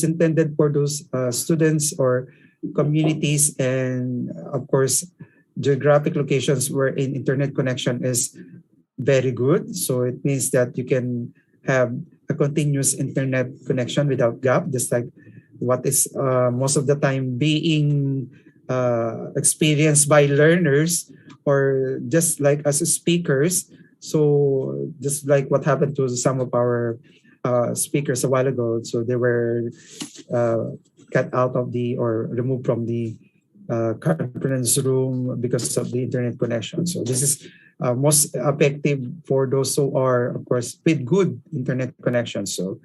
intended for those students or communities and, of course, geographic locations wherein internet connection is very good. So it means that you can have a continuous internet connection without gap, just like what is most of the time being experienced by learners or just like as speakers. So just like what happened to some of our speakers a while ago, so they were uh, cut out of the or removed from the conference room because of the internet connection. So this is most effective for those who are, of course, with good internet connection. So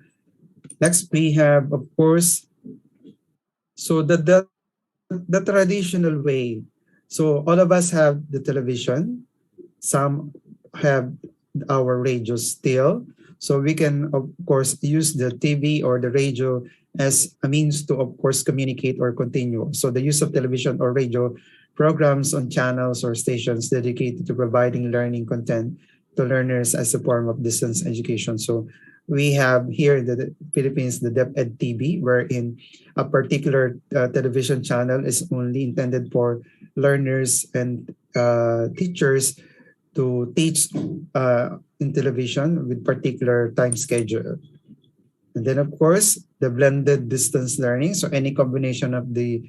next we have, of course, so the traditional way. So all of us have the television. Some have our radio still. So we can, of course, use the TV or the radio as a means to, of course, communicate or continue. So the use of television or radio programs on channels or stations dedicated to providing learning content to learners as a form of distance education. So we have here in the Philippines the DepEd TV, wherein a particular television channel is only intended for learners and teachers to teach in television with particular time schedule. And then, of course, the blended distance learning. So any combination of the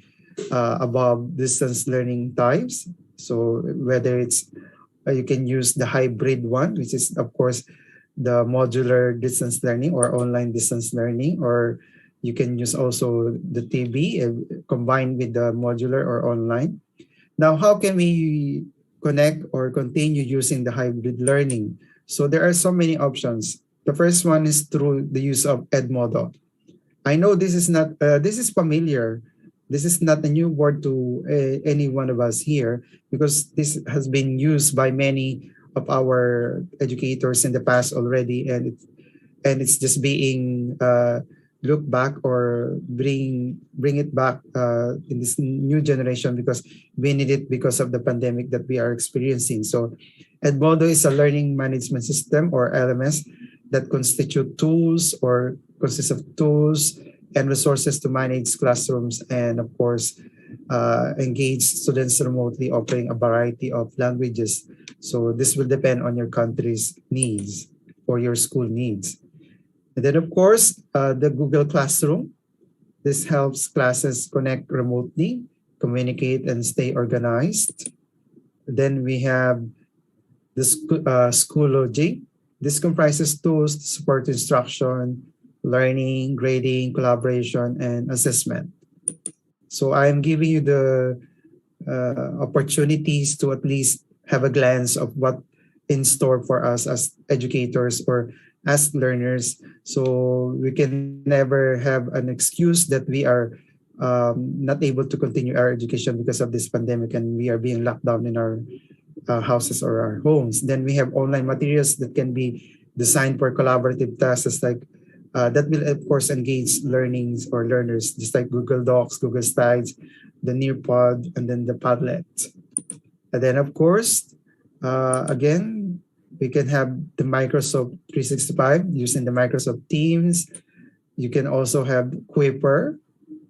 above distance learning types. So whether it's you can use the hybrid one, which is, of course, the modular distance learning or online distance learning, or you can use also the TV combined with the modular or online. Now, how can we connect or continue using the hybrid learning? So there are so many options. The first one is through the use of Edmodo. I know this is not, this is familiar. This is not a new word to any one of us here because this has been used by many of our educators in the past already, and it's just being looked back or bring it back in this new generation because we need it because of the pandemic that we are experiencing. So Edmodo is a learning management system or LMS that constitute tools or consists of tools and resources to manage classrooms and, of course, engage students remotely, offering a variety of languages. So this will depend on your country's needs or your school needs. And then, of course, the Google Classroom. This helps classes connect remotely, communicate, and stay organized. Then we have the Schoology. This comprises tools to support instruction, learning, grading, collaboration, and assessment. So I am giving you the opportunities to at least have a glance of what in store for us as educators or as learners. So we can never have an excuse that we are not able to continue our education because of this pandemic and we are being locked down in our houses or our homes. Then we have online materials that can be designed for collaborative tasks like that will, of course, engage learnings or learners, just like Google Docs, Google Slides, the Nearpod, and then the Padlet. And then, of course, again, we can have the Microsoft 365 using the Microsoft Teams. You can also have Quipper,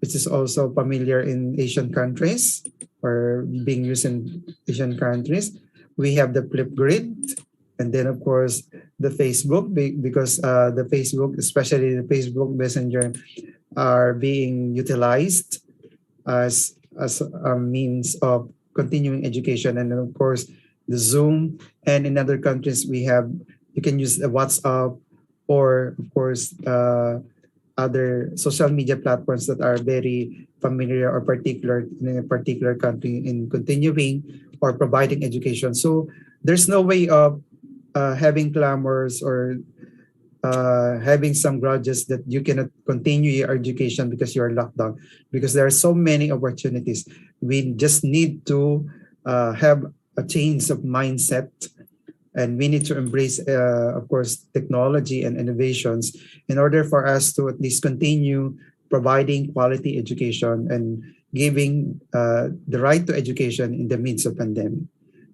which is also familiar in Asian countries or being used in Asian countries. We have the Flipgrid, and then, of course, the Facebook, because the Facebook, especially the Facebook Messenger, are being utilized as a means of continuing education. And then, of course, the Zoom. And in other countries, you can use the WhatsApp or, of course, other social media platforms that are very familiar or particular in a particular country in continuing or providing education. So there's no way of having clamors or having some grudges that you cannot continue your education because you are locked down, because there are so many opportunities. We just need to have a change of mindset, and we need to embrace, of course, technology and innovations in order for us to at least continue providing quality education and giving the right to education in the midst of pandemic.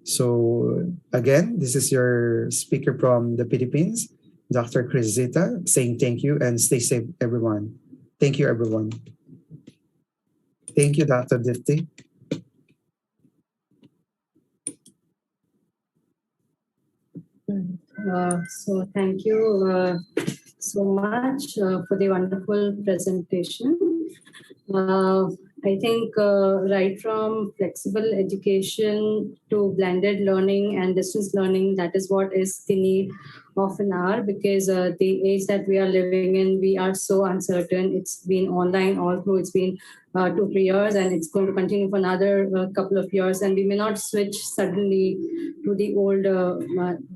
So again, this is your speaker from the Philippines, Dr. Chris Zita, saying thank you and stay safe, everyone. Thank you, everyone. Thank you, Dr. Difty. So thank you so much for the wonderful presentation. I think right from flexible education to blended learning and distance learning, that is what is the need of an hour, because the age that we are living in, we are so uncertain. It's been online all through. It's been 2-3 years, and it's going to continue for another couple of years, and we may not switch suddenly to the old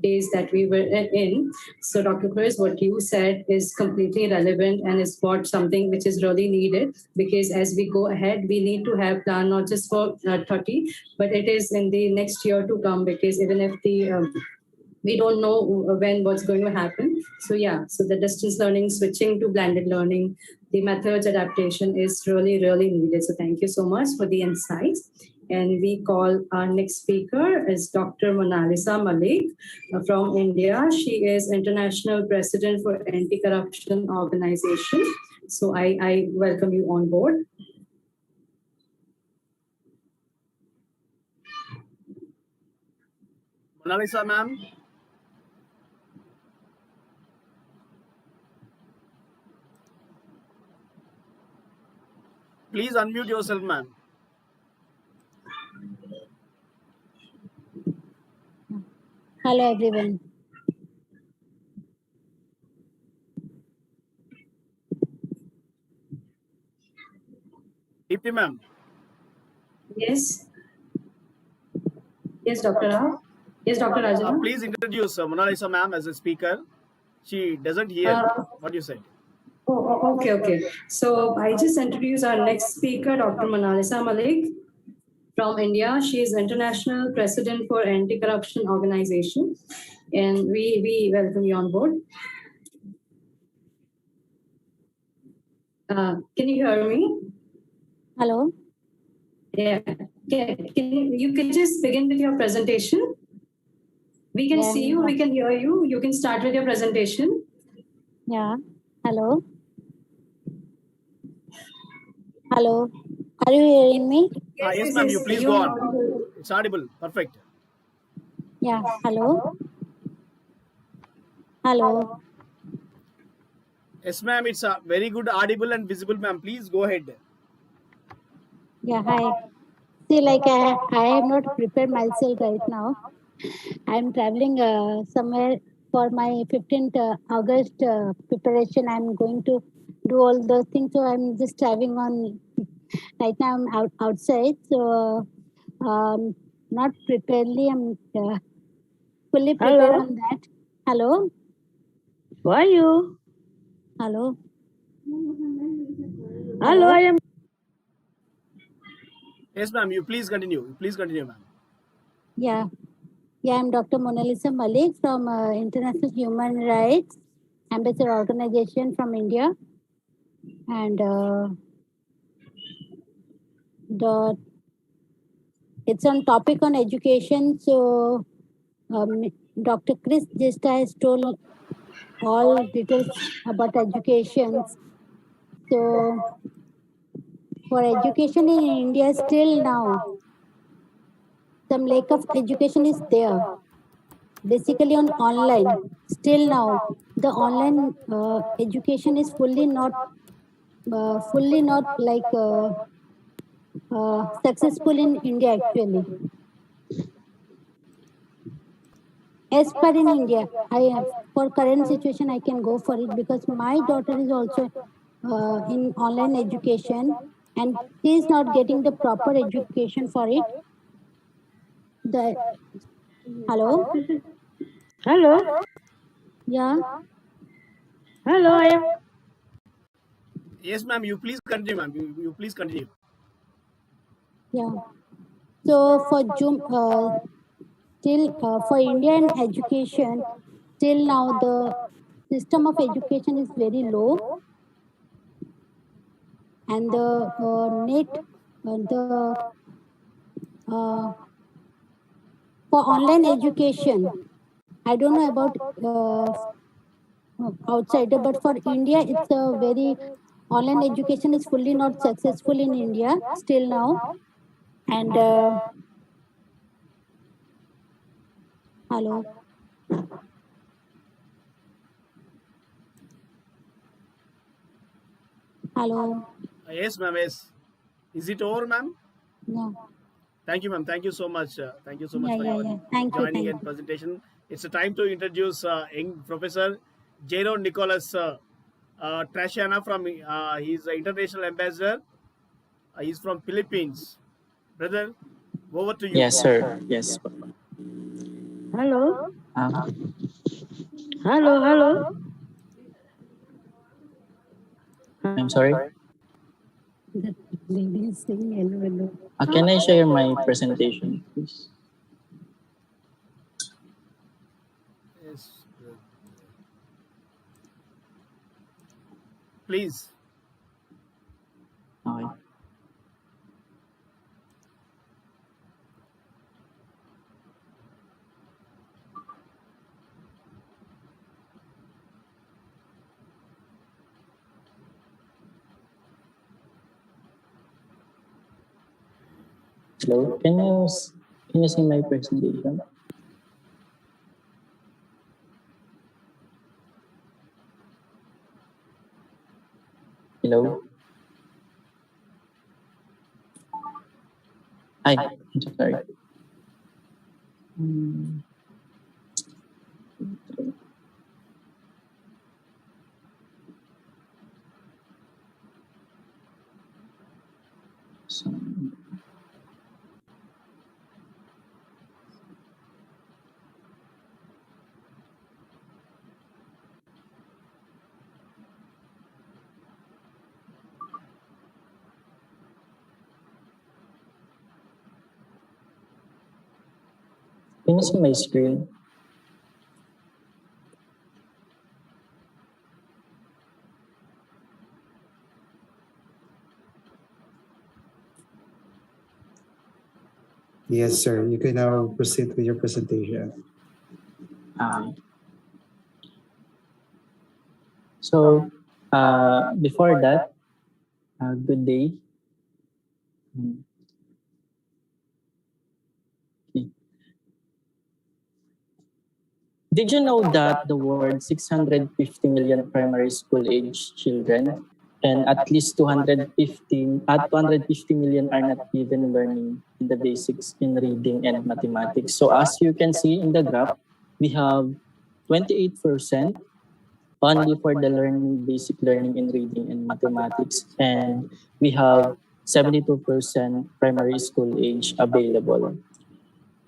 days that we were in. So Dr. Chris, what you said is completely relevant and is what something which is really needed, because as we go ahead, we need to have plan not just for 30, but it is in the next year to come, because even if the we don't know when what's going to happen. So yeah, so the distance learning, switching to blended learning, the methods adaptation is really, really needed. So thank you so much for the insights. And we call our next speaker is Dr. Monalisa Malik from India. She is International President for Anti-Corruption Organization. So I welcome you on board. Monalisa, ma'am. Please unmute yourself, ma'am. Hello, everyone. Deepti, ma'am. Yes. Yes, Dr. Rao. Yes, Dr. Rajana. Please introduce Monalisa, ma'am, as a speaker. She doesn't hear what you said. Oh, okay. So I just introduce our next speaker, Dr. Monalisa Malik from India. She is International President for Anti-Corruption Organization. And we welcome you on board. Can you hear me? Hello. Yeah. You can just begin with your presentation. We can see you, we can hear you. You can start with your presentation. Yeah. Hello. Hello. Are you hearing me? Yes, ma'am. You please go on. It's audible. Perfect. Yeah. Hello. Hello. Yes, ma'am. It's very good, audible and visible, ma'am. Please go ahead. Yeah. Hi. See, like I have not prepared myself right now. I'm traveling somewhere for my 15th August preparation. I'm going to do all those things. So I'm just traveling on. Right now I'm outside. So not preparedly. I'm fully prepared on that. Hello. Who are you? Hello. Hello, I am. Yes, ma'am. You please continue. Please continue, ma'am. Yeah. I'm Dr. Monalisa Malik from International Human Rights Ambassador Organization from India. And it's on topic on education. So Dr. Chris just has told all details about education. So for education in India, still now, some lack of education is there. Basically on online, still now, the online education is fully not like successful in India actually. As per in India, for current situation, I can go for it because my daughter is also in online education and she is not getting the proper education for it. Hello? Hello. Yeah. Hello, I am. Yes, ma'am. You please continue, ma'am. You please continue. Yeah. So for June, still for Indian education, till now the system of education is very low, and the net, the for online education, I don't know about outside, but for India, it's a very online education is fully not successful in India still now. And hello. Hello. Yes, ma'am. Yes. Is it over, ma'am? Yeah. Thank you, ma'am. Thank you so much. Thank you so much Yeah. for Yeah. your Yeah. Thank you. joining Thank and you. presentation. It's a time to introduce young Professor Jairo Nicholas Trashana from. He's the international ambassador. He's from Philippines. Brother, over to you. Yes, sir. Yes. Hello. Uh, Hello. Hello. I'm sorry. The lady is saying hello, hello. Can I share my presentation, please? Yes. Please. Okay. Hello. Can you see my presentation? Hello. Hi. I'm so sorry. Hmm. So, can you see my screen? Yes, sir. You can now proceed with your presentation. Um, before that, good day. Hmm. Okay. Did you know that the world 650 million primary school age children and at least 250 million are not even learning in the basics in reading and mathematics. So as you can see in the graph, we have 28% only for the learning basic learning in reading and mathematics, and we have 72% primary school age available.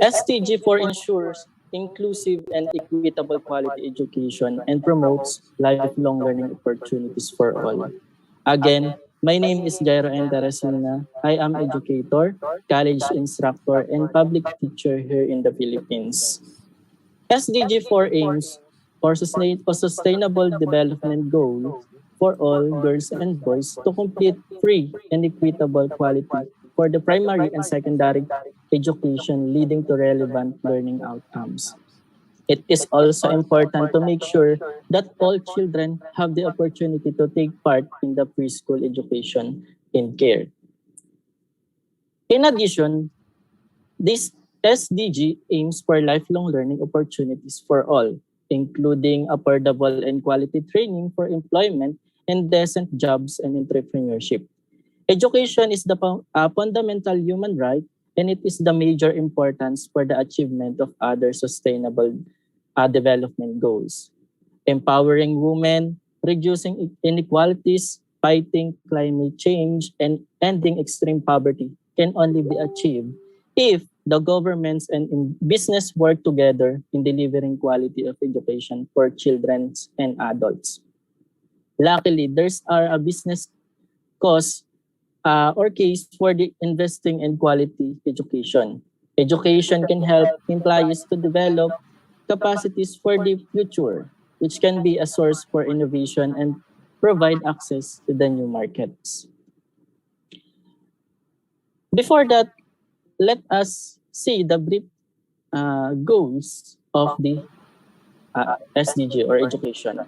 SDG4 ensures inclusive and equitable quality education and promotes lifelong learning opportunities for all. Again, my name is Jairo N. Teresina. I am educator, college instructor, and public teacher here in the Philippines. SDG4 aims for sustainable development goals for all girls and boys to complete free and equitable quality for the primary and secondary education leading to relevant learning outcomes. It is also important to make sure that all children have the opportunity to take part in the preschool education in care. In addition, this SDG aims for lifelong learning opportunities for all, including affordable and quality training for employment and decent jobs and entrepreneurship. Education is the fundamental human right, and it is the major importance for the achievement of other sustainable development goals. Empowering women, reducing inequalities, fighting climate change, and ending extreme poverty can only be achieved if the governments and business work together in delivering quality of education for children and adults. Luckily, there's a business cause or case for the investing in quality education. Education can help employees to develop capacities for the future, which can be a source for innovation and provide access to the new markets. Before that, let us see the brief goals of the SDG or education.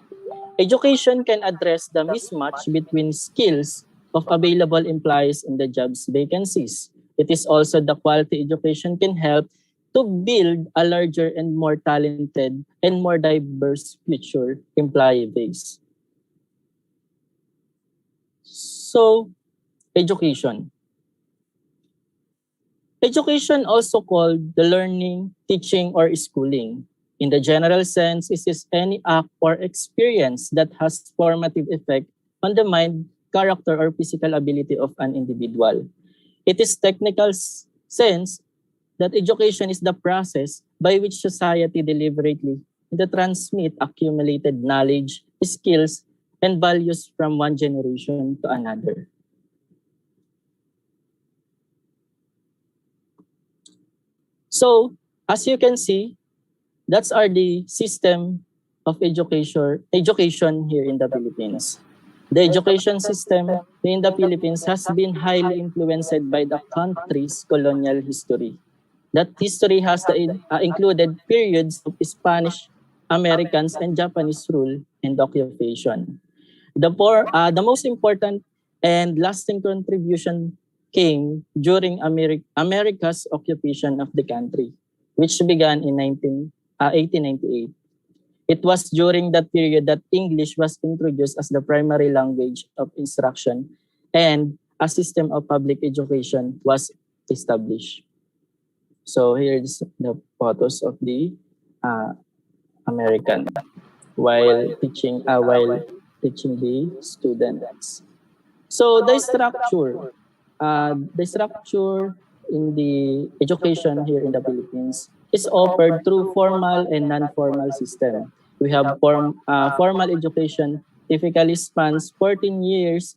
Education can address the mismatch between skills of available employees in the jobs vacancies. It is also the quality education can help to build a larger and more talented and more diverse future employee base. So, education. Education, also called the learning, teaching, or schooling. In the general sense, it is any act or experience that has formative effect on the mind, character, or physical ability of an individual. It is technical sense that education is the process by which society deliberately transmit accumulated knowledge, skills, and values from one generation to another. So, as you can see, that's the system of education here in the Philippines. The education system in the Philippines has been highly influenced by the country's colonial history. That history has included periods of Spanish, Americans, and Japanese rule and occupation. The most important and lasting contribution came during America's occupation of the country, which began in 1898. It was during that period that English was introduced as the primary language of instruction and a system of public education was established. So here's the photos of the American while teaching the students. So the structure in the education here in the Philippines is offered through formal and non-formal system. We have formal education typically spans 14 years,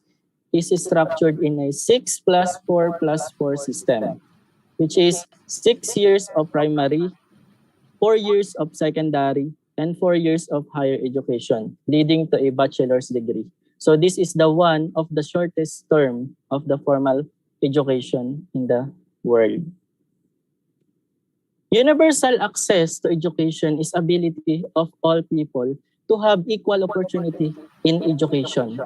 is structured in a 6+4+4 system, which is 6 years of primary, 4 years of secondary, and 4 years of higher education, leading to a bachelor's degree. So this is the one of the shortest term of the formal education in the world. Universal access to education is ability of all people to have equal opportunity in education,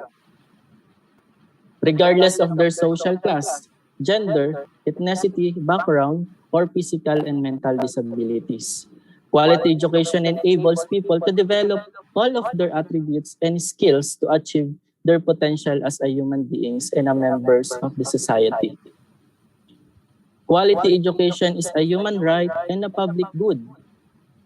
regardless of their social class, gender, ethnicity, background, or physical and mental disabilities. Quality education enables people to develop all of their attributes and skills to achieve their potential as a human beings and a members of the society. Quality education is a human right and a public good,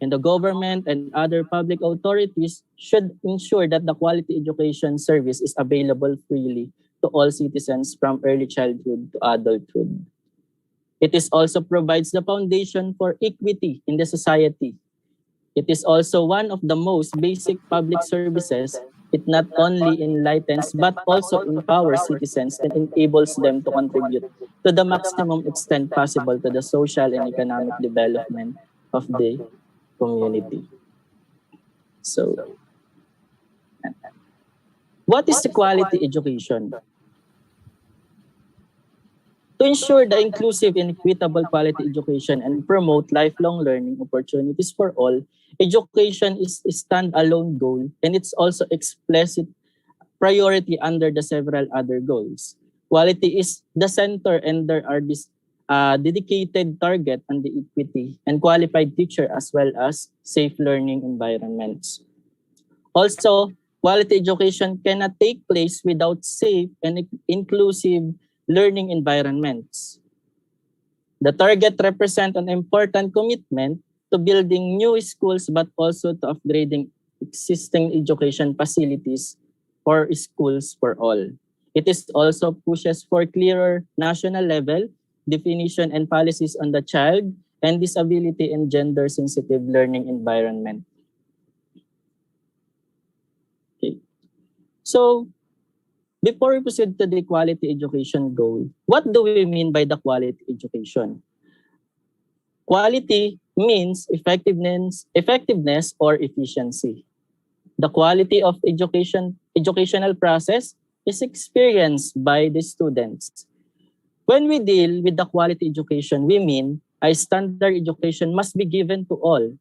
and the government and other public authorities should ensure that the quality education service is available freely to all citizens from early childhood to adulthood. It is also provides the foundation for equity in the society. It is also one of the most basic public services. It not only enlightens but also empowers citizens and enables them to contribute to the maximum extent possible to the social and economic development of the community. So, what is the quality education? To ensure the inclusive and equitable quality education and promote lifelong learning opportunities for all, education is a standalone goal and it's also explicit priority under the several other goals. Quality is the center and there are this dedicated target on the equity and qualified teacher as well as safe learning environments. Also, quality education cannot take place without safe and inclusive learning environments. The target represents an important commitment to building new schools but also to upgrading existing education facilities for schools for all. It is also pushes for clearer national level definition and policies on the child and disability and gender sensitive learning environment. Okay. So, before we proceed to the quality education goal, what do we mean by the quality education? Quality means effectiveness or efficiency. The quality of educational process is experienced by the students. When we deal with the quality education, we mean a standard education must be given to all.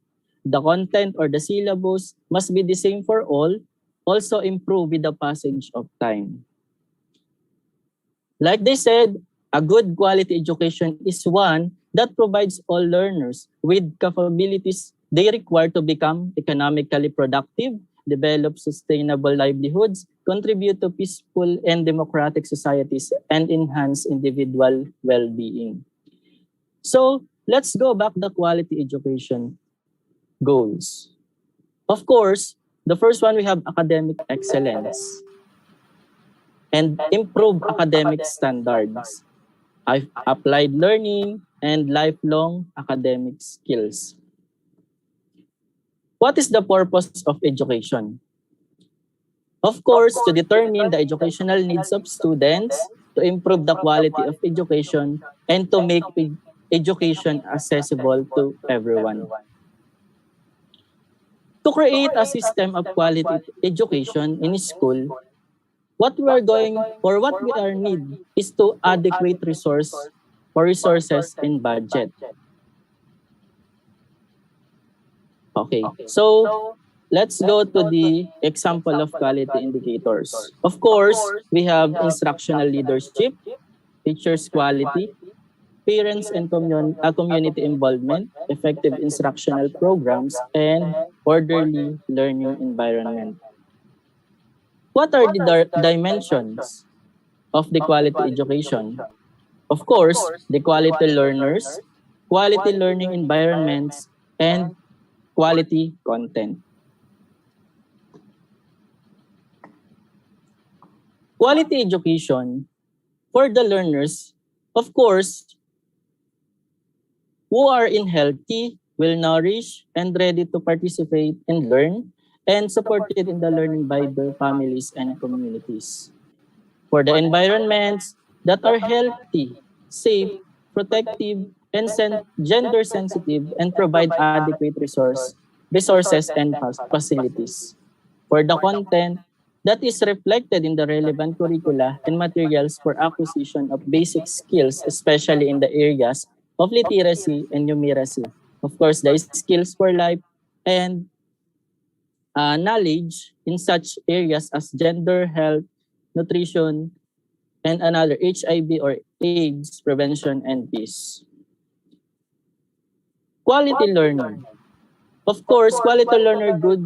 The content or the syllabus must be the same for all. also improve with the passage of time. Like they said, a good quality education is one that provides all learners with capabilities they require to become economically productive, develop sustainable livelihoods, contribute to peaceful and democratic societies, and enhance individual well-being. So, let's go back to quality education goals. Of course, the first one we have academic excellence and improve academic standards, applied learning, and lifelong academic skills. What is the purpose of education? Of course, to determine the educational needs of students, to improve the quality of education, and to make education accessible to everyone. To create a system of quality education in school, what we are going or what we are need is to adequate resources and budget. Okay, so let's go to the example of quality indicators. Of course, we have instructional leadership, teachers' quality, parents and community involvement, effective instructional programs, and orderly learning environment. What are the dimensions of the quality education? Of course, the quality learners, quality learning environments, and quality content. Quality education for the learners, of course, who are in healthy, well-nourished, and ready to participate and learn, and supported in the learning by their families and communities. For the environments that are healthy, safe, protective, and gender sensitive, and provide adequate resources and facilities. For the content that is reflected in the relevant curricula and materials for acquisition of basic skills, especially in the areas of literacy and numeracy. Of course, the skills for life and knowledge in such areas as gender, health, nutrition, and another HIV or AIDS prevention and peace. Quality learning. Of course, quality learner, good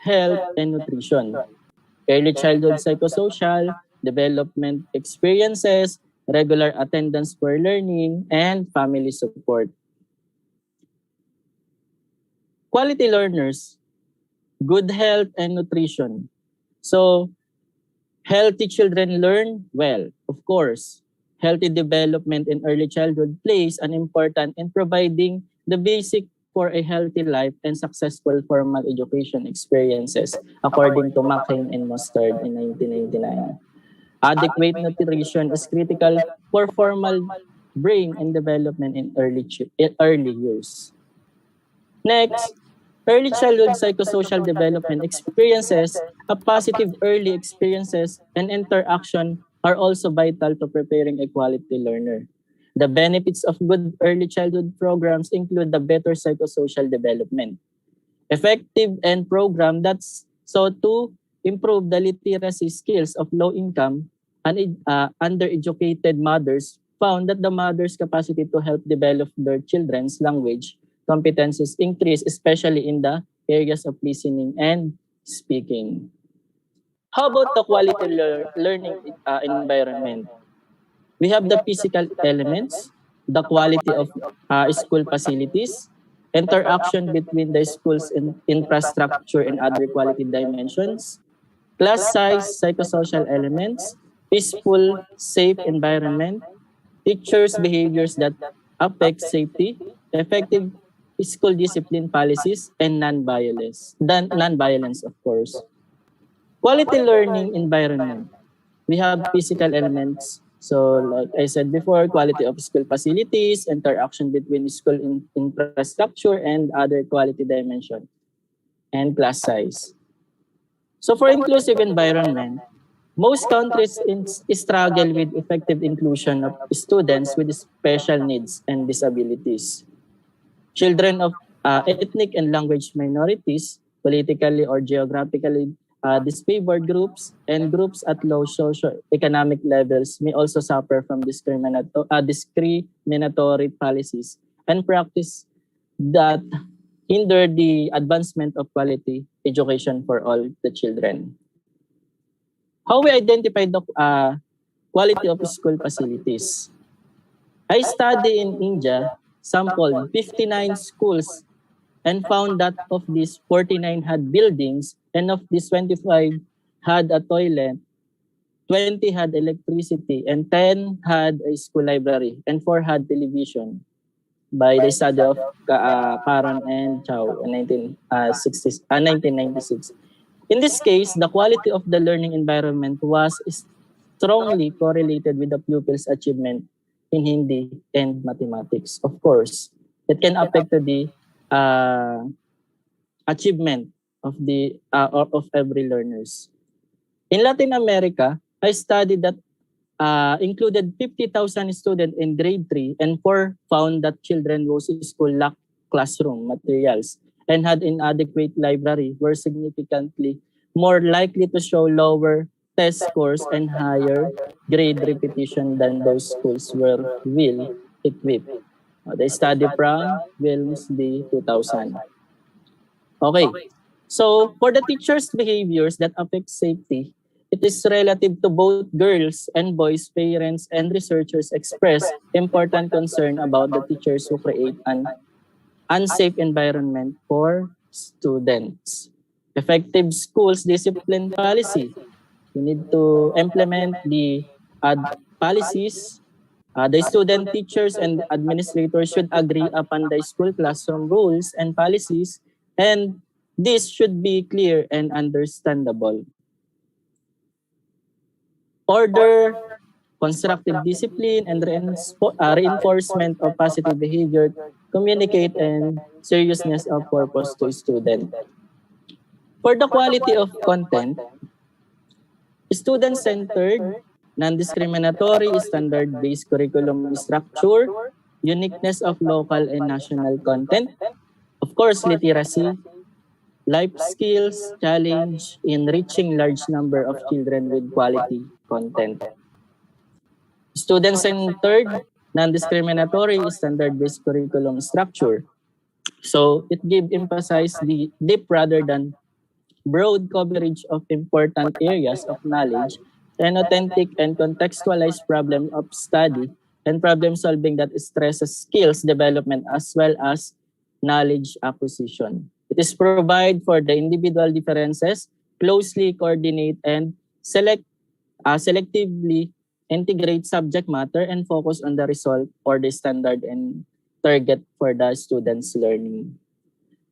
health and nutrition. Early childhood psychosocial, development experiences, regular attendance for learning, and family support. Quality learners, good health and nutrition. So, healthy children learn well, of course. Healthy development in early childhood plays an important in providing the basic for a healthy life and successful formal education experiences, according to McCain and Mustard in 1999. Adequate nutrition is critical for formal brain and development in early years. Next, early childhood psychosocial development experiences, a positive early experiences, and interaction are also vital to preparing a quality learner. The benefits of good early childhood programs include the better psychosocial development, effective and program that's so to improve the literacy skills of low-income and undereducated mothers found that the mother's capacity to help develop their children's language competencies increase, especially in the areas of listening and speaking. How about the quality learning environment? We have the physical elements, the quality of school facilities, interaction between the school's infrastructure and other quality dimensions, class size, psychosocial elements, peaceful, safe environment, teachers' behaviors that affect safety, effective school discipline policies, and non-violence, of course. Quality learning environment. We have physical elements. So like I said before, quality of school facilities, interaction between school infrastructure and other quality dimension, and class size. So for inclusive environment, most countries struggle with effective inclusion of students with special needs and disabilities. Children of ethnic and language minorities, politically or geographically disfavored groups, and groups at low socio-economic levels may also suffer from discriminatory policies and practice that hinder the advancement of quality education for all the children. How we identify the quality of school facilities? I studied in India, sampled 59 schools, and found that of these 49 had buildings, and of these 25 had a toilet, 20 had electricity, and 10 had a school library, and 4 had television by the study of Caron and Chow in 1996. In this case, the quality of the learning environment was strongly correlated with the pupils' achievement in Hindi and mathematics. Of course, it can affect the achievement of every learners. In Latin America, I studied that included 50,000 students in grade 3, and 4 found that children whose school lacked classroom materials and had inadequate library were significantly more likely to show lower test scores and higher grade repetition than those schools were well equipped. The study from Wilmsby 2000. Okay, so for the teachers' behaviors that affect safety, it is relative to both girls and boys. Parents and researchers express important concern about the teachers who create an unsafe environment for students. Effective schools discipline policy. We need to implement the policies. The student, teachers, and administrators should agree upon the school classroom rules and policies, and this should be clear and understandable. Order, constructive discipline, and reinforcement of positive behavior communicate and seriousness of purpose to student. For the quality of content, student-centered, non-discriminatory, standard-based curriculum structure, uniqueness of local and national content, of course, literacy, life skills, challenge in reaching large number of children with quality content. Student-centered, non-discriminatory, standard-based curriculum structure. So it emphasize the deep rather than broad coverage of important areas of knowledge and authentic and contextualized problem of study and problem solving that stresses skills development as well as knowledge acquisition. It is provide for the individual differences, closely coordinate and selectively integrate subject matter and focus on the result or the standard and target for the students' learning.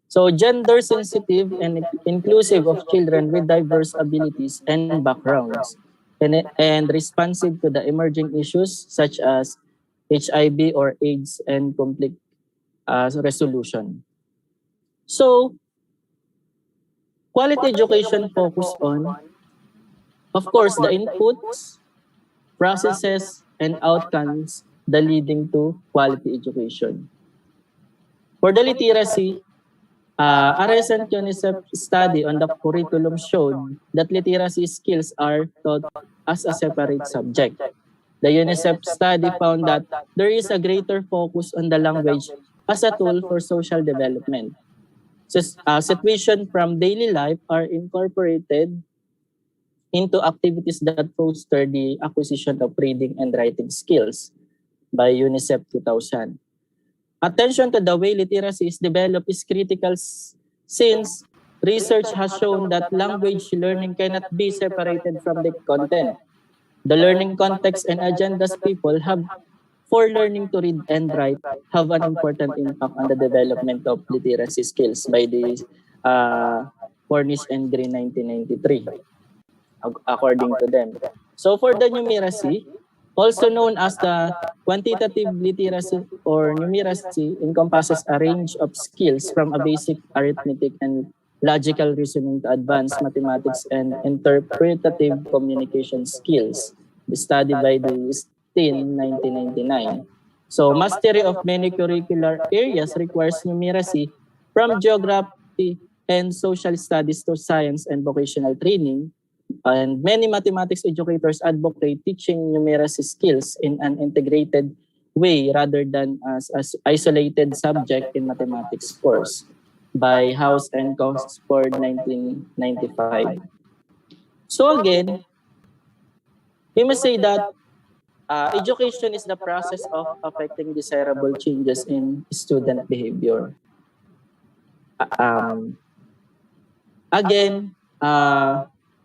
So gender sensitive and inclusive of children with diverse abilities and backgrounds and responsive to the emerging issues such as HIV or AIDS and conflict resolution. So quality education focus on, of course, the inputs, processes, and outcomes that leading to quality education. For the literacy, a recent UNICEF study on the curriculum showed that literacy skills are taught as a separate subject. The UNICEF study found that there is a greater focus on the language as a tool for social development. Situations from daily life are incorporated into activities that foster the acquisition of reading and writing skills by UNICEF 2000. Attention to the way literacy is developed is critical since research has shown that language learning cannot be separated from the content. The learning context and agendas people have for learning to read and write have an important impact on the development of literacy skills by the Cornish and Green 1993, according to them. So for the numeracy, also known as the quantitative literacy or numeracy, encompasses a range of skills from a basic arithmetic and logical reasoning to advanced mathematics and interpretative communication skills, studied by the Steen 1999. So mastery of many curricular areas requires numeracy from geography and social studies to science and vocational training. And many mathematics educators advocate teaching numeracy skills in an integrated way rather than as isolated subject in mathematics course by House and Cosford 1995. So again, we must say that education is the process of affecting desirable changes in student behavior. Again,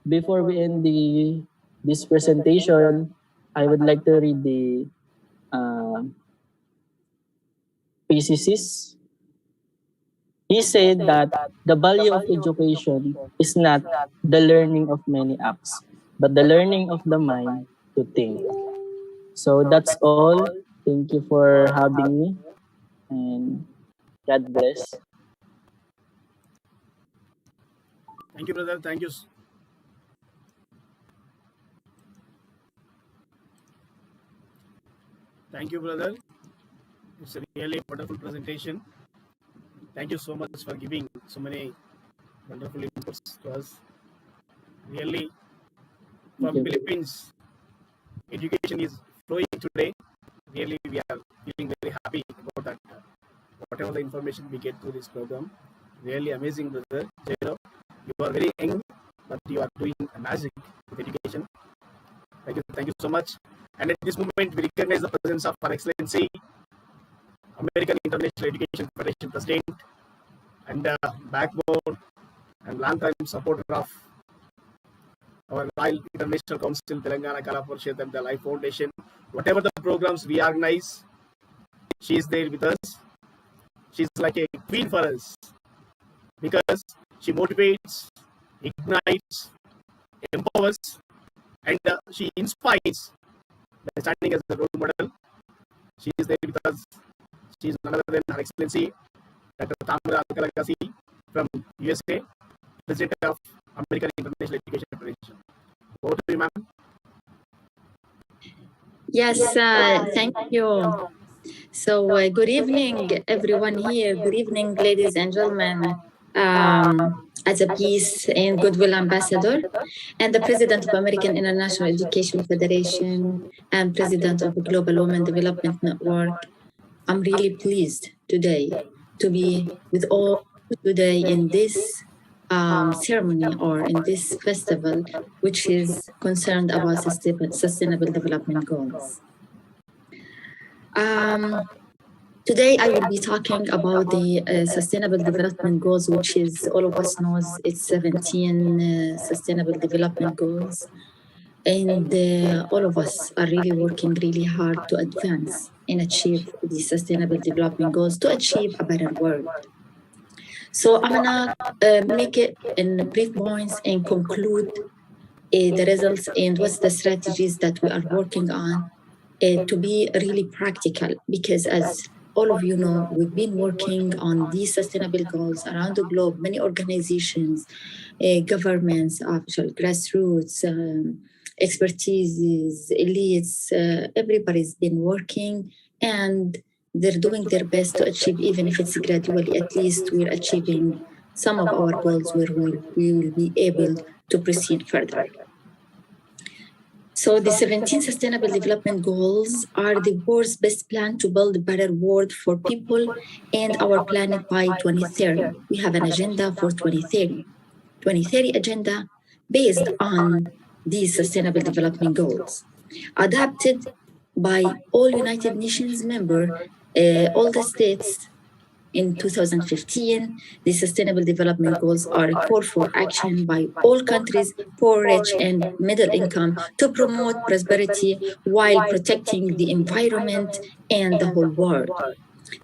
before we end this presentation, I would like to read the PCCs. He said that the value of education is not the learning of many acts, but the learning of the mind to think. So that's all. Thank you for having me, and God bless. Thank you, brother. Thank you. Thank you, brother. It's a really wonderful presentation. Thank you so much for giving so many wonderful inputs to us. Really, from Philippines, education is flowing today. Really, we are feeling very happy about that. Whatever the information we get through this program, really amazing, brother. Jairo, you are very young, but you are doing a magic with education. Thank you so much. And at this moment, we recognize the presence of Her Excellency, American International Education Federation President, and backbone and long-time supporter of our Royal International Council, Telangana Kala Parishad, and the Life Foundation. Whatever the programs we organize, she is there with us. She's like a queen for us because she motivates, ignites, empowers, and she inspires by standing as a role model. She is there with us. She is none other than Her Excellency Dr. Tamara Alkalagasi from USA, President of American International Education Federation. Over to you, ma'am. Yes, thank you. So good evening, everyone here. Good evening, ladies and gentlemen. As a peace and goodwill ambassador and the president of American International Education Federation and president of the Global Women Development Network, I'm really pleased today to be with all today in this ceremony or in this festival, which is concerned about sustainable development goals. Today, I will be talking about the Sustainable Development Goals, which is all of us knows it's 17 Sustainable Development Goals. And all of us are really working really hard to advance and achieve the Sustainable Development Goals to achieve a better world. So I'm gonna make it in brief points and conclude the results and what's the strategies that we are working on to be really practical, because as all of you know, we've been working on these sustainable goals around the globe, many organizations, governments, official grassroots, expertise, elites, everybody's been working and they're doing their best to achieve, even if it's gradually, at least we're achieving some of our goals where we will be able to proceed further. So the 17 Sustainable Development Goals are the world's best plan to build a better world for people and our planet by 2030. We have an agenda for 2030. 2030 agenda based on these Sustainable Development Goals, adopted by all United Nations members, all the states. In 2015, the Sustainable Development Goals are a call for action by all countries, poor, rich, and middle income, to promote prosperity while protecting the environment and the whole world.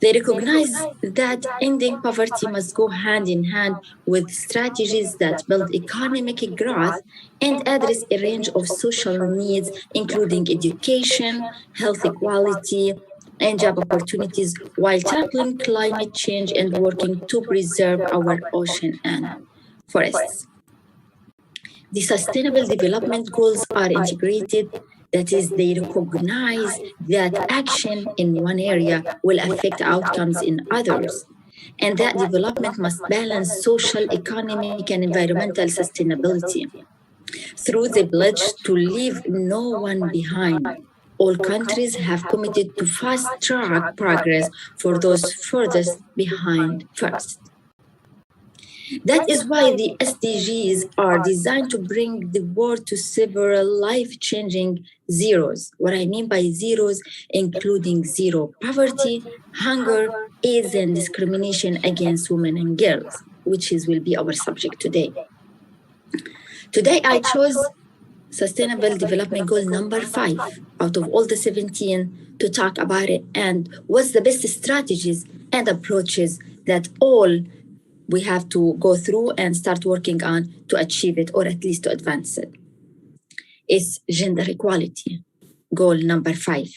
They recognize that ending poverty must go hand in hand with strategies that build economic growth and address a range of social needs, including education, health equality, and job opportunities, while tackling climate change and working to preserve our ocean and forests. The Sustainable Development Goals are integrated, that is, they recognize that action in one area will affect outcomes in others. And that development must balance social, economic, and environmental sustainability. Through the pledge to leave no one behind, all countries have committed to fast-track progress for those furthest behind first. That is why the SDGs are designed to bring the world to several life-changing zeros. What I mean by zeros, including zero poverty, hunger, AIDS, and discrimination against women and girls, which will be our subject today. Today, I chose Sustainable Development Goal number 5 out of all the 17 to talk about it and what's the best strategies and approaches that all we have to go through and start working on to achieve it or at least to advance it. It's gender equality, goal number 5.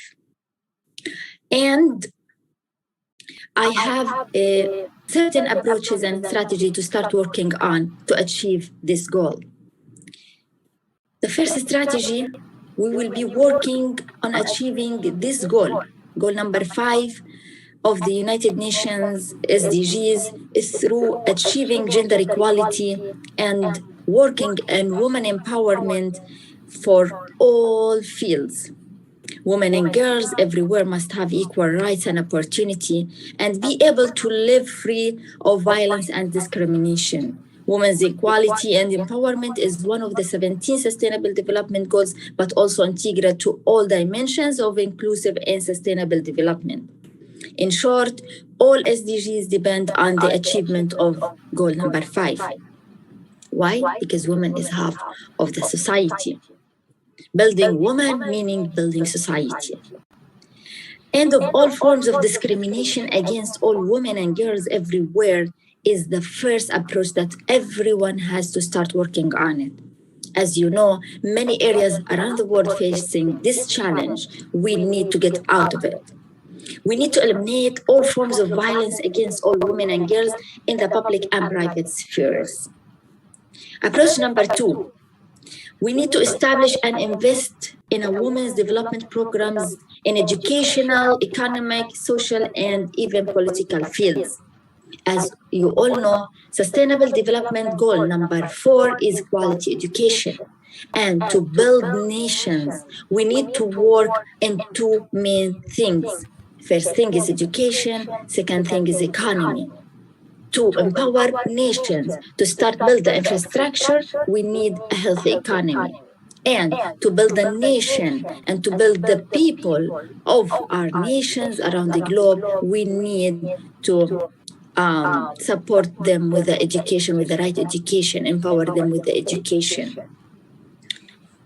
And I have certain approaches and strategy to start working on to achieve this goal. The first strategy, we will be working on achieving this goal, goal number 5 of the United Nations SDGs, is through achieving gender equality and working in women empowerment for all fields. Women and girls everywhere must have equal rights and opportunity and be able to live free of violence and discrimination. Women's equality and empowerment is one of the 17 Sustainable Development Goals, but also integral to all dimensions of inclusive and sustainable development. In short, all SDGs depend on the achievement of goal number 5. Why? Because women is half of the society. Building women meaning building society. End of all forms of discrimination against all women and girls everywhere is the first approach that everyone has to start working on it. As you know, many areas around the world facing this challenge, we need to get out of it. We need to eliminate all forms of violence against all women and girls in the public and private spheres. Approach number 2, we need to establish and invest in a women's development programs in educational, economic, social, and even political fields. As you all know, Sustainable Development Goal number 4 is quality education. And to build nations, we need to work in 2 main things. First thing is education, second thing is economy. To empower nations, to start build the infrastructure, we need a healthy economy. And to build a nation and to build the people of our nations around the globe, we need to support them with the education, with the right education, empower them with the education.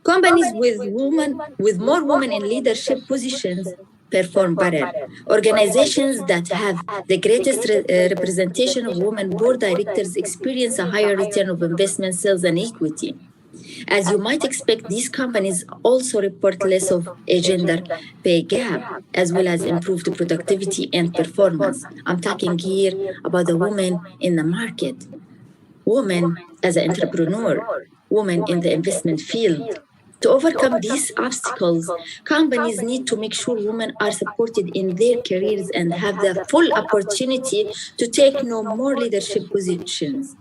Companies with more women in leadership positions perform better. Organizations that have the greatest representation of women board directors experience a higher return of investment, sales, and equity. As you might expect, these companies also report less of a gender pay gap, as well as improved productivity and performance. I'm talking here about the women in the market, women as an entrepreneur, women in the investment field. To overcome these obstacles, companies need to make sure women are supported in their careers and have the full opportunity to take no more leadership positions.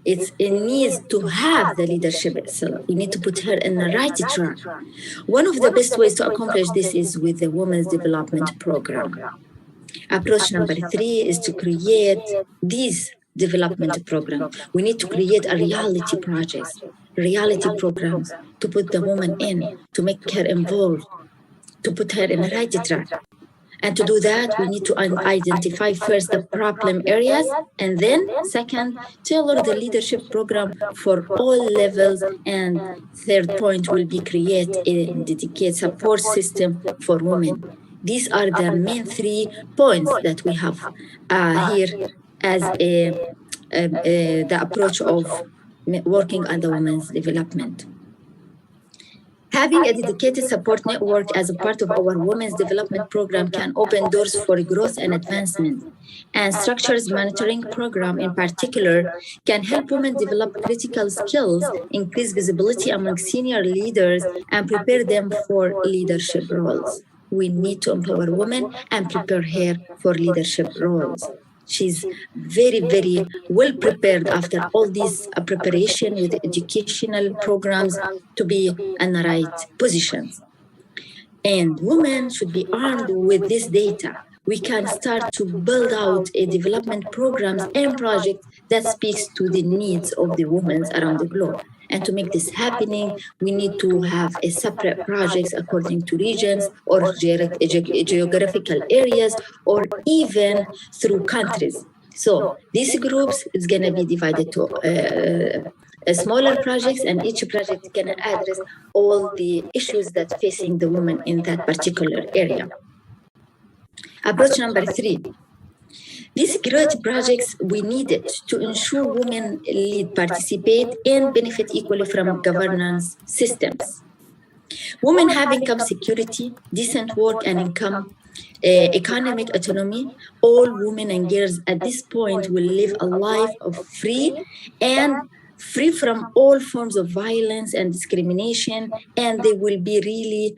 It needs to have the leadership itself. We need to put her in the right track. One of the best ways to accomplish this is with the Women's Development Program. Approach number 3 is to create these development programs. We need to create a reality projects, reality programs to put the woman in, to make her involved, to put her in the right track. And to do that, we need to identify first the problem areas, and then second, tailor the leadership program for all levels. And third point will be create a dedicated support system for women. These are the main 3 points that we have here as the approach of working on the women's development. Having a dedicated support network as a part of our Women's Development Program can open doors for growth and advancement. And structures monitoring program in particular can help women develop critical skills, increase visibility among senior leaders, and prepare them for leadership roles. We need to empower women and prepare her for leadership roles. She's very, very well prepared after all these preparation with educational programs to be in the right positions. And women should be armed with this data. We can start to build out a development programs and projects that speaks to the needs of the women around the globe. And to make this happening, we need to have a separate projects according to regions or geographical areas or even through countries. So these groups is going to be divided to smaller projects, and each project can address all the issues that facing the woman in that particular area. Approach number 3. These great projects we needed to ensure women lead, participate, and benefit equally from governance systems. Women have income security, decent work and income, economic autonomy. All women and girls at this point will live a life of free from all forms of violence and discrimination, and they will be really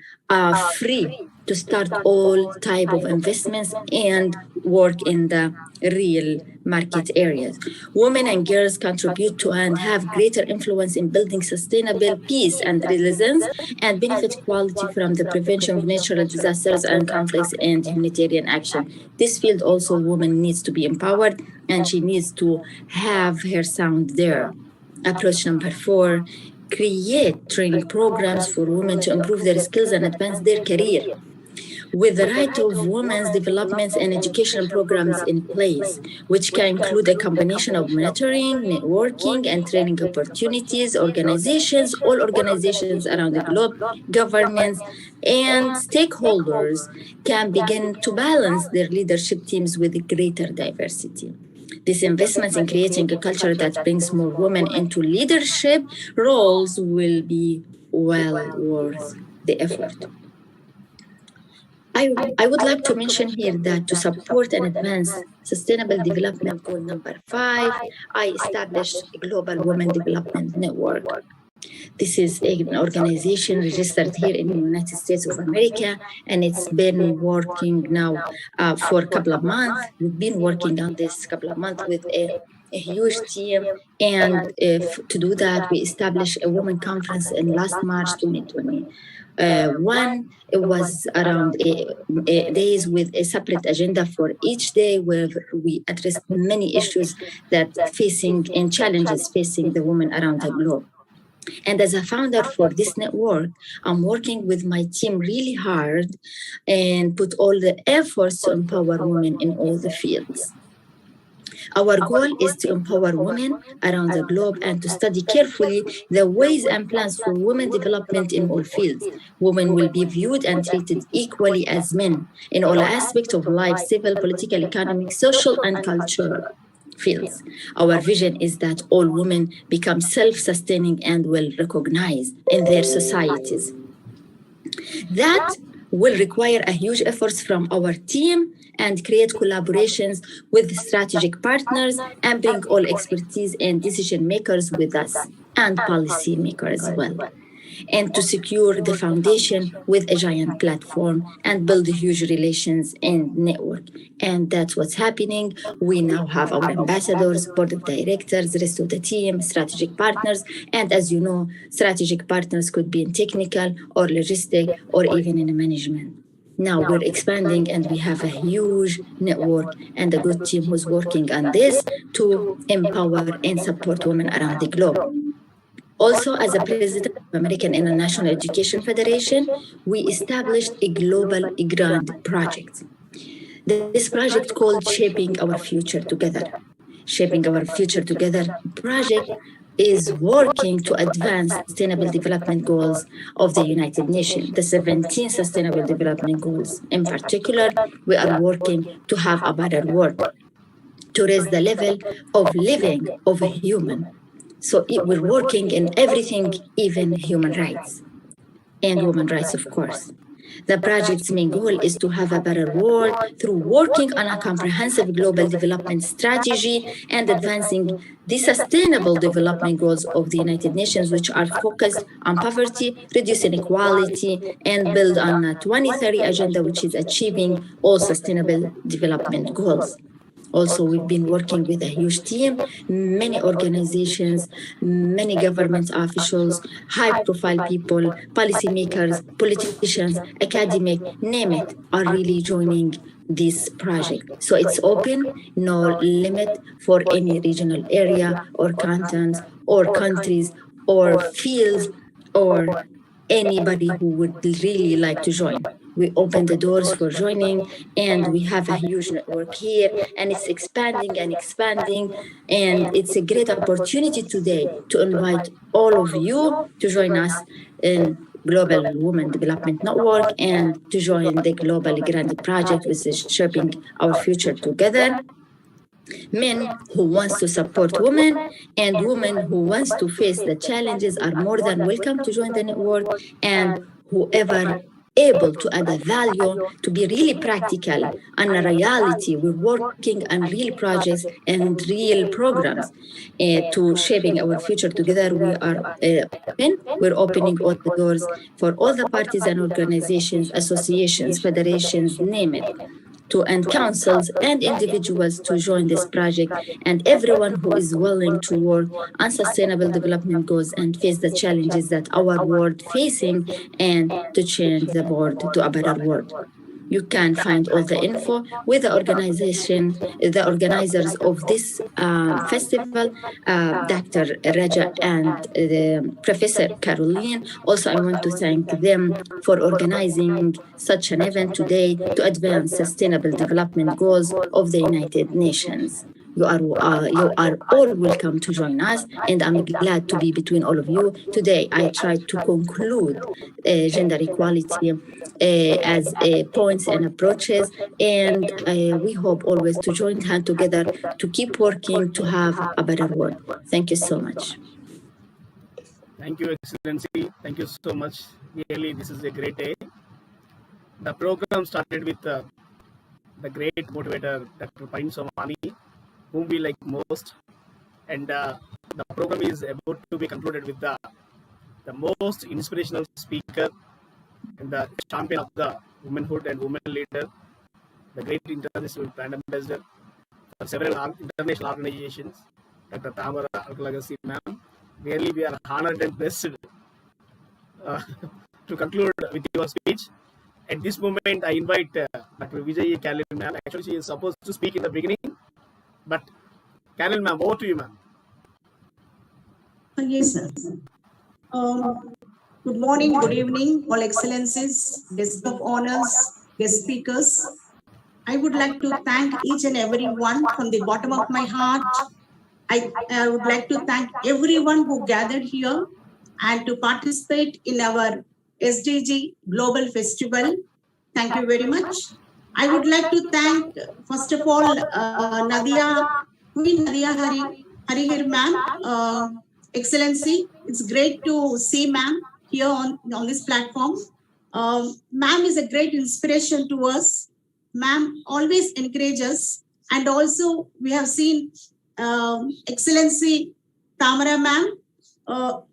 free to start all type of investments and work in the real market areas. Women and girls contribute to and have greater influence in building sustainable peace and resilience and benefit quality from the prevention of natural disasters and conflicts and humanitarian action. This field also women needs to be empowered, and she needs to have her sound there. Approach number 4, create training programs for women to improve their skills and advance their career. With the right of women's development and educational programs in place, which can include a combination of mentoring, networking, and training opportunities, organizations, all organizations around the globe, governments, and stakeholders can begin to balance their leadership teams with greater diversity. These investments in creating a culture that brings more women into leadership roles will be well worth the effort. I would like to mention here that to support and advance Sustainable Development Goal number 5, I established a Global Women Development Network. This is an organization registered here in the United States of America, and it's been working now for a couple of months. We've been working on this couple of months with a huge team, and to do that, we established a women conference in last March 2020. It was around days with a separate agenda for each day, where we addressed many issues that facing and challenges facing the women around the globe. And as a founder for this network, I'm working with my team really hard and put all the efforts to empower women in all the fields. Our goal is to empower women around the globe and to study carefully the ways and plans for women development in all fields. Women will be viewed and treated equally as men in all aspects of life, civil, political, economic, social, and cultural fields. Our vision is that all women become self-sustaining and well recognized in their societies. That will require a huge effort from our team and create collaborations with strategic partners and bring all expertise and decision makers with us and policy makers as well. And to secure the foundation with a giant platform and build huge relations and network. And that's what's happening. We now have our ambassadors, board of directors, rest of the team, strategic partners. And as you know, strategic partners could be in technical or logistic or even in management. Now we're expanding and we have a huge network and a good team who's working on this to empower and support women around the globe. Also, as a president of American International Education Federation, we established a global grant project. This project called Shaping Our Future Together. Shaping Our Future Together project is working to advance Sustainable Development Goals of the United Nations, the 17 Sustainable Development Goals. In particular, we are working to have a better world, to raise the level of living of a human. So we're working in everything, even human rights and women rights, of course. The project's main goal is to have a better world through working on a comprehensive global development strategy and advancing the Sustainable Development Goals of the United Nations, which are focused on poverty, reducing inequality, and build on a 2030 agenda, which is achieving all Sustainable Development Goals. Also, we've been working with a huge team, many organizations, many government officials, high-profile people, policymakers, politicians, academic, name it, are really joining this project. So it's open, no limit for any regional area or continents or countries or fields or anybody who would really like to join. We open the doors for joining, and we have a huge network here, and it's expanding and expanding. And it's a great opportunity today to invite all of you to join us in Global Women Development Network and to join the Global Grand Project, which is shaping our future together. Men who wants to support women and women who wants to face the challenges are more than welcome to join the network, and whoever able to add a value to be really practical and a reality. We're working on real projects and real programs to shaping our future together. We are open. We're opening all the doors for all the parties and organizations, associations, federations, name it, to and councils and individuals to join this project, and everyone who is willing to work on sustainable development goals and face the challenges that our world facing and to change the world to a better world. You can find all the info with the organization, the organizers of this festival, Dr. Raja and Professor Caroline. Also, I want to thank them for organizing such an event today to advance sustainable development goals of the United Nations. You are all welcome to join us, and I'm glad to be between all of you. Today, I tried to conclude gender equality as points and approaches, and we hope always to join hands together to keep working to have a better world. Thank you so much. Thank you, Excellency. Thank you so much. Really, this is a great day. The program started with the great motivator, Dr. Pain Somani, whom we like most. And the program is about to be concluded with the most inspirational speaker and the champion of the womanhood and women leader, the great international brand ambassador for several international organizations, Dr. Tamara Alkalagasi ma'am. Really, we are honored and blessed to conclude with your speech. At this moment, I invite Dr. Vijay Carol ma'am. Actually, she is supposed to speak in the beginning, but Carol ma'am, over to you, ma'am. Yes, sir. Good morning, good evening, all excellencies, guests of honors, guest speakers. I would like to thank each and every one from the bottom of my heart. I would like to thank everyone who gathered here and to participate in our SDG Global Festival. Thank you very much. I would like to thank, first of all, Queen Nadia Harihir ma'am, Excellency. It's great to see ma'am here on this platform. Ma'am is a great inspiration to us. Ma'am always encourages us, and also we have seen Excellency Tamara ma'am,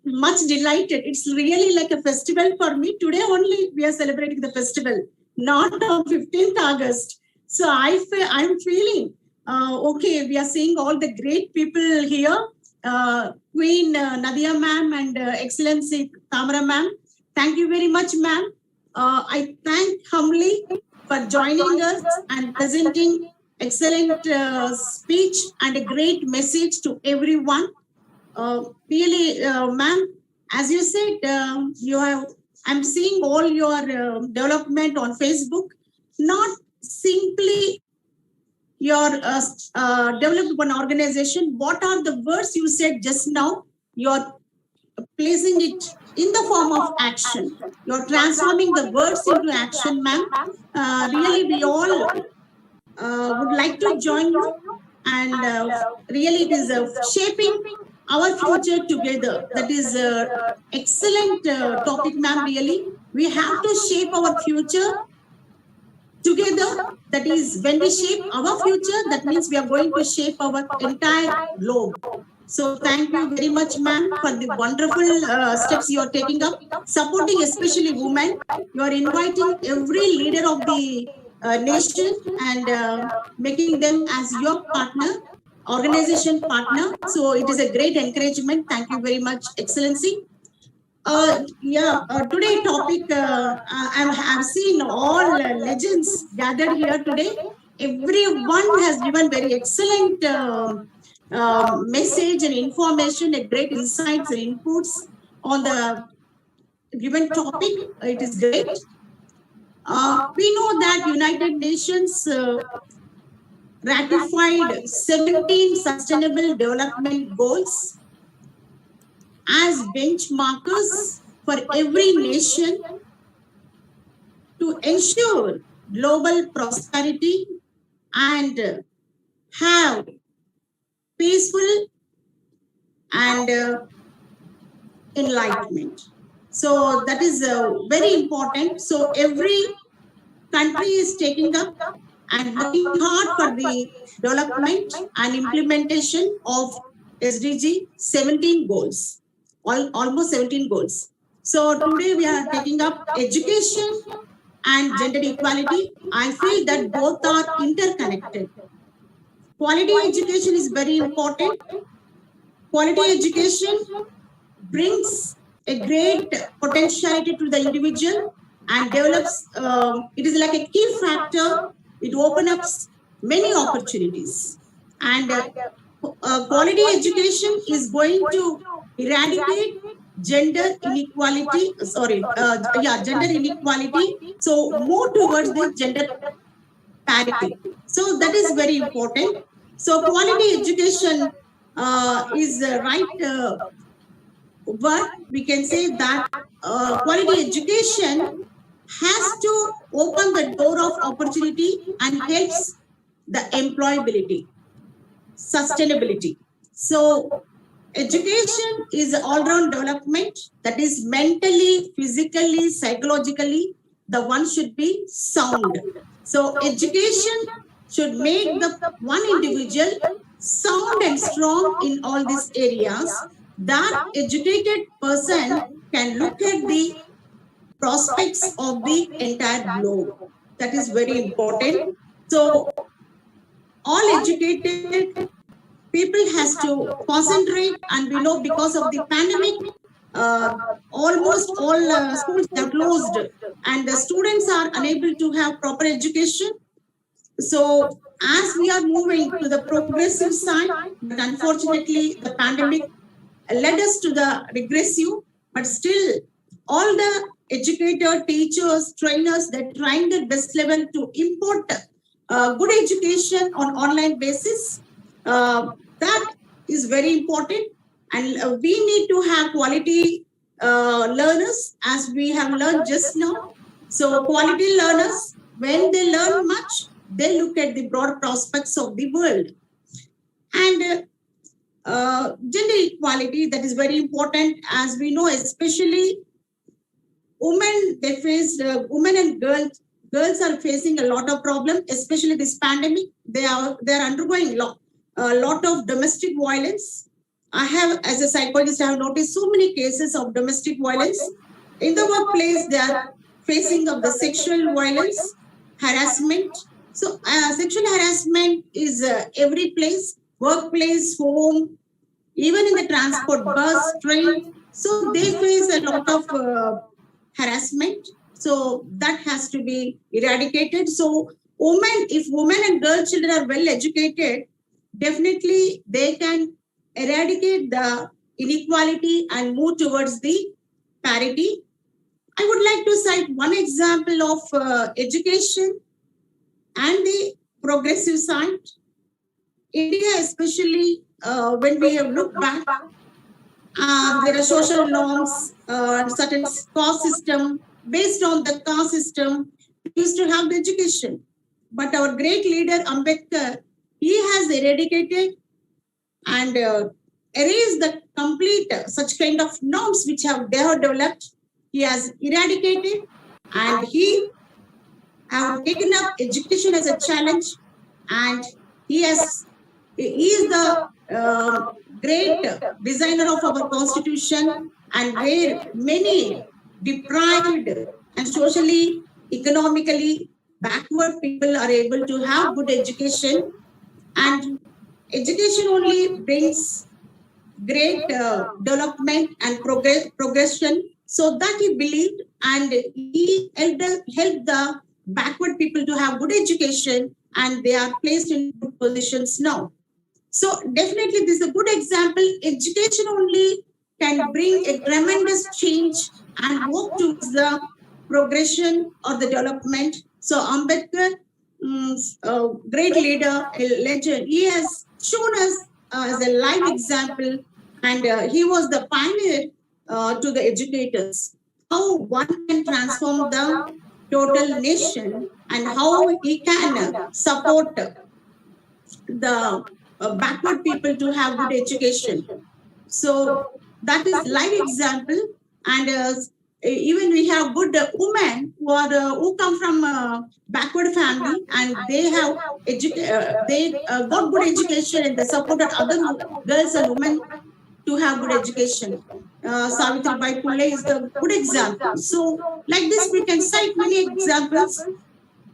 much delighted. It's really like a festival for me. Today only we are celebrating the festival, not on 15th August. So I'm feeling okay. We are seeing all the great people here. Queen Nadia ma'am and Excellency Tamara ma'am. Thank you very much, ma'am. I thank humbly for joining us and presenting excellent speech and a great message to everyone. Really, ma'am, as you said, I'm seeing all your development on Facebook, not simply your developed one organization. What are the words you said just now? You're placing it in the form of action. You're transforming the words into action, ma'am. Really, we all would like to join you, and really it is shaping our future together. That is excellent topic, ma'am. Really, we have to shape our future together. That is, when we shape our future, that means we are going to shape our entire globe. So thank you very much, ma'am, for the wonderful steps you are taking up, supporting especially women. You are inviting every leader of the nation and making them as your partner, organization partner. So it is a great encouragement. Thank you very much, Excellency. Today topic, I've seen all legends gathered here today. Everyone has given very excellent message and information, great insights and inputs on the given topic. It is great. We know that United Nations ratified 17 Sustainable Development Goals as benchmarkers for every nation to ensure global prosperity and have peaceful and enlightenment. So that is very important. So every country is taking up and working hard for the development and implementation of SDG 17 goals, almost 17 goals. So today we are taking up education and gender equality. I feel that both are interconnected. Quality education is very important. Quality education brings a great potentiality to the individual and develops, it is like a key factor. It opens up many opportunities. And quality education is going to eradicate gender inequality, gender inequality. So move towards the gender parity. So that is very important. So quality education is right word. We can say that quality education has to open the door of opportunity and helps the employability, sustainability. So education is all-round development, that is mentally, physically, psychologically, the one should be sound. So education should make the one individual sound and strong in all these areas. That educated person can look at the prospects of the entire globe. That is very important. So all educated people has to concentrate, and we know because of the pandemic, almost all schools are closed and the students are unable to have proper education. So as we are moving to the progressive side, but unfortunately the pandemic led us to the regressive, but still all the educator, teachers, trainers, they're trying their best level to import good education on online basis. That is very important, and we need to have quality learners, as we have learned just now. So quality learners, when they learn much, they look at the broad prospects of the world. And gender equality, that is very important, as we know, especially women, they face, women and girls are facing a lot of problems, especially this pandemic. They are undergoing a lot of domestic violence. I have, as a psychologist, I have noticed so many cases of domestic violence. In the workplace, they are facing of the sexual violence, harassment. So sexual harassment is every place, workplace, home, even in the transport, bus, train. So they face a lot of harassment. So that has to be eradicated. So if women and girl children are well educated, definitely they can eradicate the inequality and move towards the parity. I would like to cite one example of education and the progressive side. India, especially when we have looked back, there are social norms, certain caste system. Based on the caste system, we used to have the education. But our great leader, Ambedkar, he has eradicated and erased the complete such kind of norms which they have developed. He has eradicated, and he have taken up education as a challenge, and he is the great designer of our constitution, and where many deprived and socially, economically backward people are able to have good education, and education only brings great development and progression. So that he believed, and he helped the backward people to have good education, and they are placed in good positions now. So definitely this is a good example. Education only can bring a tremendous change and work towards the progression or the development. So Ambedkar, a great leader, a legend, he has shown us as a live example, and he was the pioneer to the educators, how one can transform the total nation and how he can support the backward people to have good education. So that is live example, and even we have good women who come from backward family, and they have got good education, and they supported other girls and women to have good education. Savitribai Phule is the good example. So like this, we can cite many examples.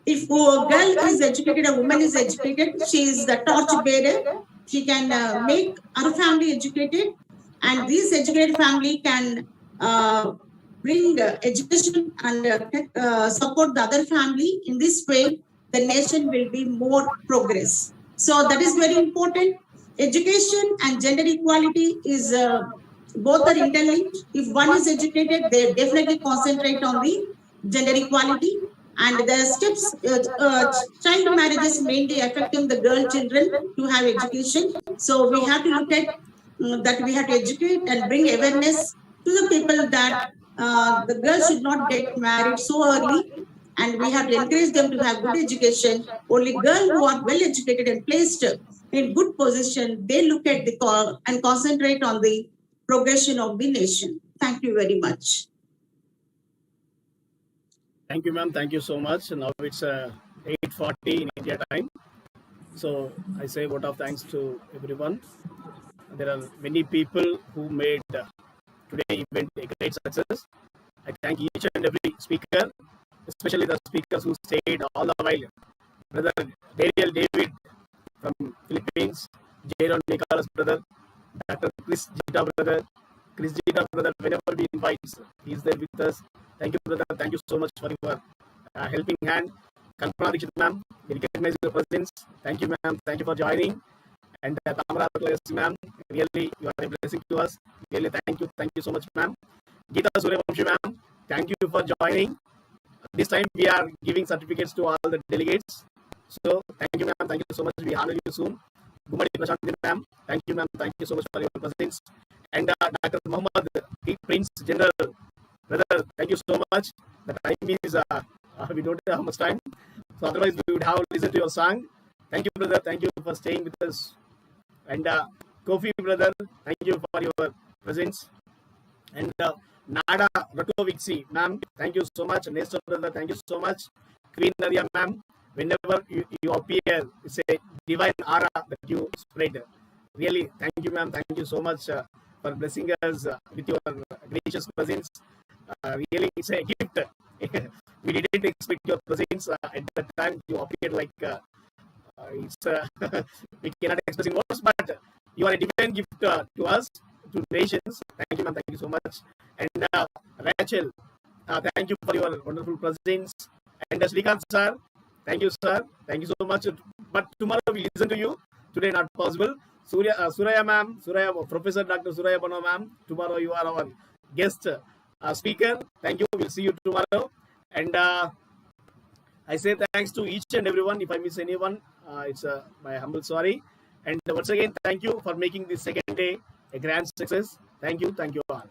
If a girl is educated, a woman is educated, she is the torch bearer. She can make her family educated, and this educated family can bring education and support the other family. In this way, the nation will be more progress. So that is very important. Education and gender equality is both are interlinked. If one is educated, they definitely concentrate on the gender equality. And the steps, child marriage is mainly affecting the girl children to have education. So we have to look at that we have to educate and bring awareness to the people that the girls should not get married so early, and we have to encourage them to have good education. Only girls who are well educated and placed in good position, they look at the call and concentrate on the progression of the nation. Thank you very much. Thank you, ma'am. Thank you so much. Now it's 8:40 in India time. So I say vote of thanks to everyone. There are many people who made today event a great success. I thank each and every speaker, especially the speakers who stayed all the while. Brother Daniel David from Philippines, Jaron Nicholas brother, Dr. Chris Jita brother, whenever we invite, he's there with us. Thank you, brother. Thank you so much for your helping hand. Kalpana Dikshit ma'am, we recognize your presence. Thank you, ma'am. Thank you for joining. And Tamara ma'am, really, you are a blessing to us. Really, thank you so much, ma'am. Geeta Suryavanshi ma'am, thank you for joining. This time we are giving certificates to all the delegates. So thank you, ma'am. Thank you so much. We honor you soon. Gumadi Prashanthi ma'am, thank you, ma'am. Thank you so much for your presence. And Dr. Muhammad Prince General, brother, thank you so much. The time is we don't have much time, so otherwise we would have listened to your song. Thank you, brother. Thank you for staying with us. And Kofi brother, thank you for your presence. And Nada Ratoviksi ma'am, thank you so much. Nestor brother, thank you so much. Queen Nadia ma'am, whenever you appear, it's a divine aura that you spread. Really, thank you, ma'am. Thank you so much for blessing us with your gracious presence. Really, it's a gift. We didn't expect your presence at that time. You appeared like it's we cannot express in words, but you are a divine gift to us, to nations. Thank you, ma'am. Thank you so much. And Rachel, thank you for your wonderful presence. And Srikanth sir, thank you, sir. Thank you so much. But tomorrow we listen to you. Today not possible. Suraya ma'am, Professor Dr. Suraya Bano ma'am. Tomorrow you are our guest speaker. Thank you. We'll see you tomorrow. And I say thanks to each and everyone. If I miss anyone, it's my humble sorry. And once again, thank you for making this second day a grand success. Thank you all.